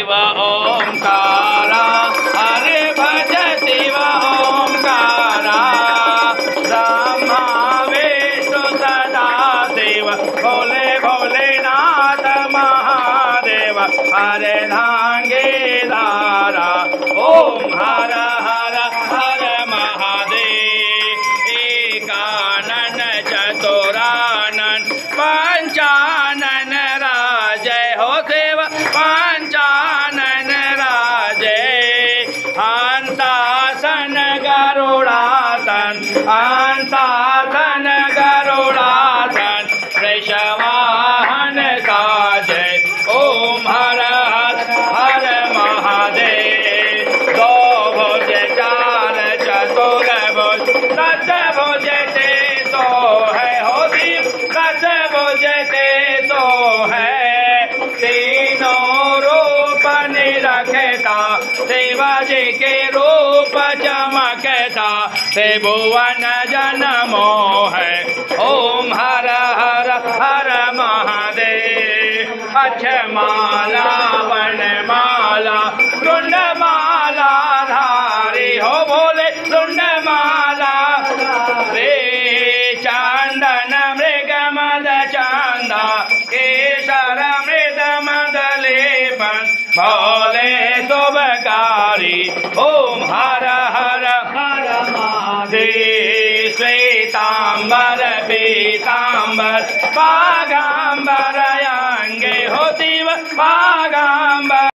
शिव ओंकारा, हरे भज शिव ओंकारा। ब्रह्मा विष्णु सदा शिव, भोले भोलेनाथ महादेव, हरे धांगे धारा। ओम हर हर हर महादेव। एकानन चतुरानन पंचानन राजय हो शिव पंचानन राजय। हंसासन गरुड़ासन, हंसासन गरुड़ासन, वृषवाहन साजय। ओम हर हर हर महादेव। दो भुज चार चतुर भुज, दस भुज तेसो है हो शिव, दस भुज तेसो है। तीनों रूप निरखता, शिवाजी के रूप चमकता, त्रिभुवन जन्मो है। ओम हर हर हर महादेव। अक्षमाला वनमाला तुंडमाला धारी हो भोले तुंडमाला। रे चंदन मृग मद चंदा, केशर मृद मदलेपन, भोले शुभकारी। ओम हर हर हर महादेव। श्वेतांबर पीतांबर पागांबर अंगे हो शिव पागांबर।